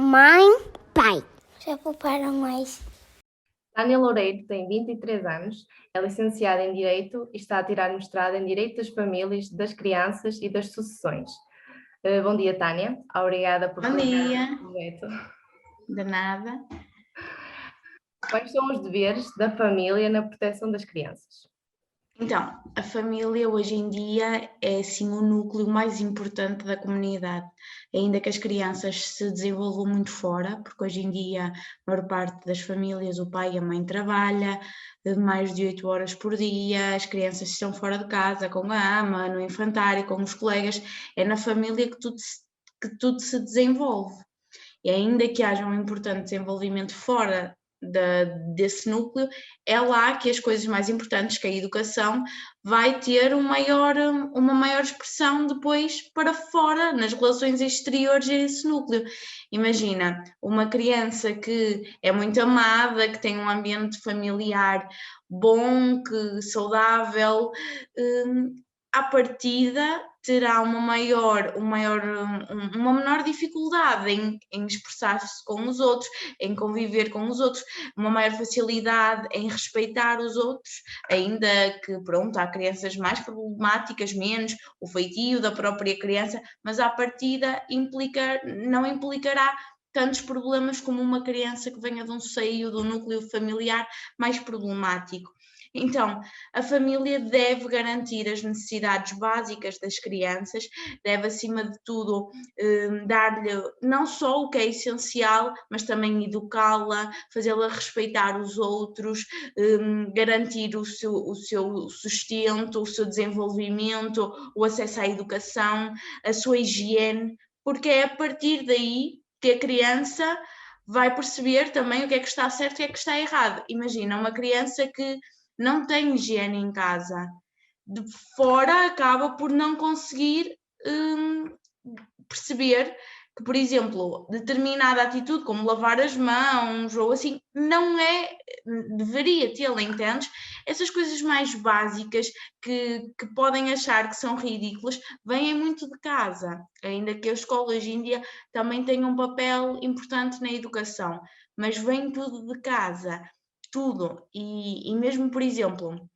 mãe, pai. Já pouparam mais. Tânia Loureiro tem 23 anos, é licenciada em Direito e está a tirar mestrado em Direito das Famílias, das Crianças e das Sucessões. Bom dia, Tânia. Obrigada por Bom dia. o projeto. De nada. Quais são os deveres da família na proteção das crianças? Então, a família hoje em dia é assim o núcleo mais importante da comunidade, ainda que as crianças se desenvolvam muito fora, porque hoje em dia a maior parte das famílias, o pai e a mãe trabalha mais de 8 horas por dia, as crianças estão fora de casa com a ama, no infantário, com os colegas, é na família que tudo se desenvolve. E ainda que haja um importante desenvolvimento fora desse núcleo, é lá que as coisas mais importantes, que a educação, vai ter uma maior expressão depois para fora, nas relações exteriores a esse núcleo. Imagina, uma criança que é muito amada, que tem um ambiente familiar bom, saudável, à partida terá uma menor dificuldade em expressar-se com os outros, em conviver com os outros, uma maior facilidade em respeitar os outros, ainda que, pronto, há crianças mais problemáticas, menos, o feitio da própria criança, mas à partida não implicará tantos problemas como uma criança que venha de um seio, do núcleo familiar mais problemático. Então, a família deve garantir as necessidades básicas das crianças, deve, acima de tudo, dar-lhe não só o que é essencial, mas também educá-la, fazê-la respeitar os outros, garantir o seu sustento, o seu desenvolvimento, o acesso à educação, a sua higiene, porque é a partir daí que a criança vai perceber também o que é que está certo e o que é que está errado. Imagina uma criança que não tem higiene em casa, de fora acaba por não conseguir perceber que, por exemplo, determinada atitude, como lavar as mãos ou assim, deveria tê-la, entendes? Essas coisas mais básicas que podem achar que são ridículas, vêm muito de casa, ainda que a escola hoje em dia também tenha um papel importante na educação, mas vem tudo de casa. Tudo, e mesmo, por exemplo,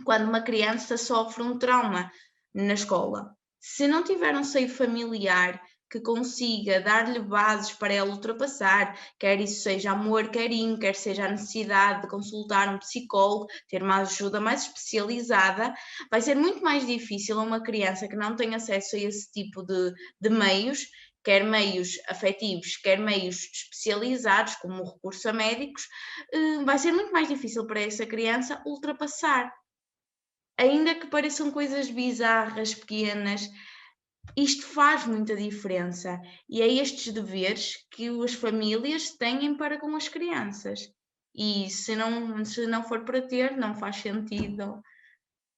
quando uma criança sofre um trauma na escola, se não tiver um seio familiar que consiga dar-lhe bases para ela ultrapassar, quer isso seja amor, carinho, quer seja a necessidade de consultar um psicólogo, ter uma ajuda mais especializada, vai ser muito mais difícil a uma criança que não tem acesso a esse tipo de meios, quer meios afetivos, quer meios especializados, como o recurso a médicos, vai ser muito mais difícil para essa criança ultrapassar. Ainda que pareçam coisas bizarras, pequenas, isto faz muita diferença. E é estes deveres que as famílias têm para com as crianças. E se não for para ter, não faz sentido.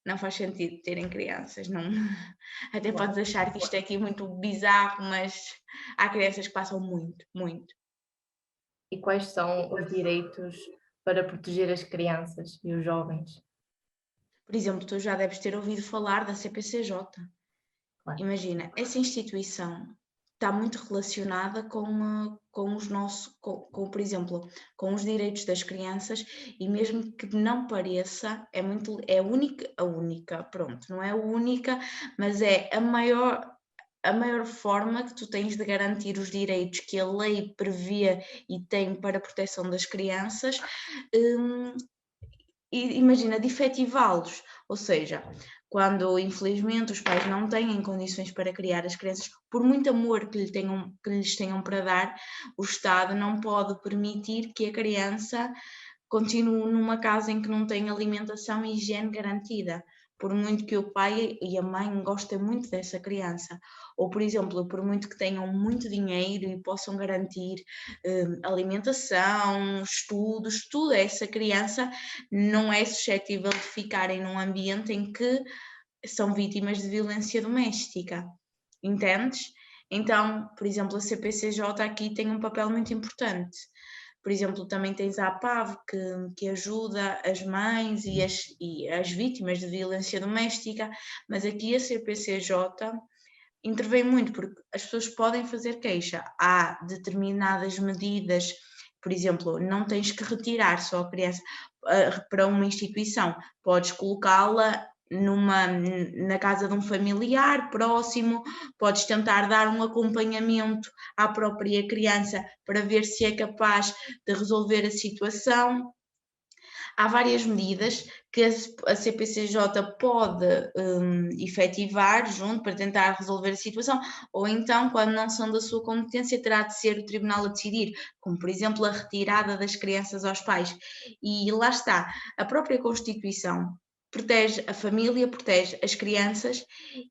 Não faz sentido terem crianças, não. Até podes achar que isto é aqui muito bizarro, mas há crianças que passam muito, muito. E quais são os direitos para proteger as crianças e os jovens? Por exemplo, tu já deves ter ouvido falar da CPCJ. Claro. Imagina, essa instituição está muito relacionada com por exemplo, com os direitos das crianças, e mesmo que não pareça, é única, pronto, não é a única, mas é a maior forma que tu tens de garantir os direitos que a lei prevê e tem para a proteção das crianças, e imagina, de efetivá-los, ou seja, quando infelizmente os pais não têm condições para criar as crianças, por muito amor que lhes tenham para dar, o Estado não pode permitir que a criança continue numa casa em que não tem alimentação e higiene garantida, por muito que o pai e a mãe gostem muito dessa criança, ou por exemplo, por muito que tenham muito dinheiro e possam garantir alimentação, estudos, tudo, essa criança não é suscetível de ficarem num ambiente em que são vítimas de violência doméstica, entendes? Então, por exemplo, a CPCJ aqui tem um papel muito importante. Por exemplo, também tens a APAV, que ajuda as mães e as vítimas de violência doméstica, mas aqui a CPCJ intervém muito, porque as pessoas podem fazer queixa. Há determinadas medidas, por exemplo, não tens que retirar só a criança para uma instituição, podes colocá-la na casa de um familiar próximo, podes tentar dar um acompanhamento à própria criança para ver se é capaz de resolver a situação. Há várias medidas que a CPCJ pode efetivar junto para tentar resolver a situação, ou então, quando não são da sua competência, terá de ser o tribunal a decidir, como por exemplo a retirada das crianças aos pais. E lá está, a própria Constituição protege a família, protege as crianças,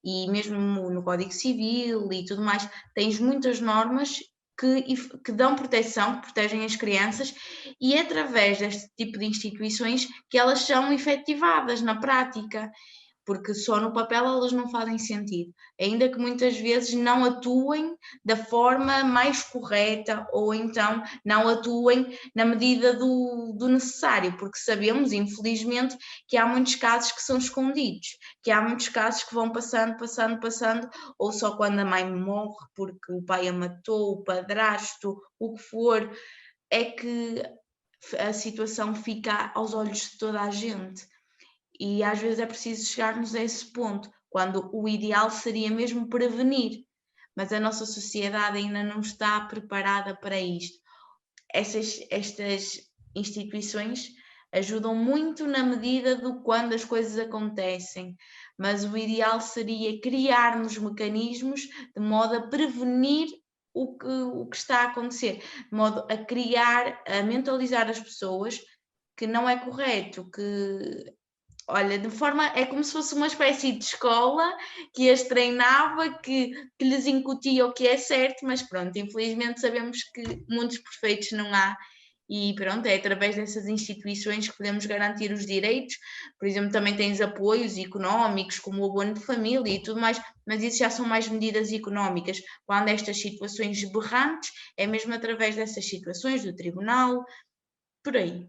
e mesmo no Código Civil e tudo mais, tens muitas normas que dão proteção, que protegem as crianças, e é através deste tipo de instituições que elas são efetivadas na prática, porque só no papel elas não fazem sentido, ainda que muitas vezes não atuem da forma mais correta, ou então não atuem na medida do necessário, porque sabemos, infelizmente, que há muitos casos que são escondidos, que há muitos casos que vão passando, ou só quando a mãe morre porque o pai a matou, o padrasto, o que for, é que a situação fica aos olhos de toda a gente. E às vezes é preciso chegarmos a esse ponto, quando o ideal seria mesmo prevenir, mas a nossa sociedade ainda não está preparada para isto. Estas instituições ajudam muito na medida do quando as coisas acontecem, mas o ideal seria criarmos mecanismos de modo a prevenir o que está a acontecer, de modo a criar, a mentalizar as pessoas que não é correto, que olha, de forma, é como se fosse uma espécie de escola que as treinava, que lhes incutia o que é certo, mas pronto, infelizmente sabemos que muitos perfeitos não há, e pronto, é através dessas instituições que podemos garantir os direitos. Por exemplo, também tens apoios económicos, como o abono de família e tudo mais, mas isso já são mais medidas económicas. Quando estas situações berrantes, é mesmo através dessas situações, do tribunal, por aí.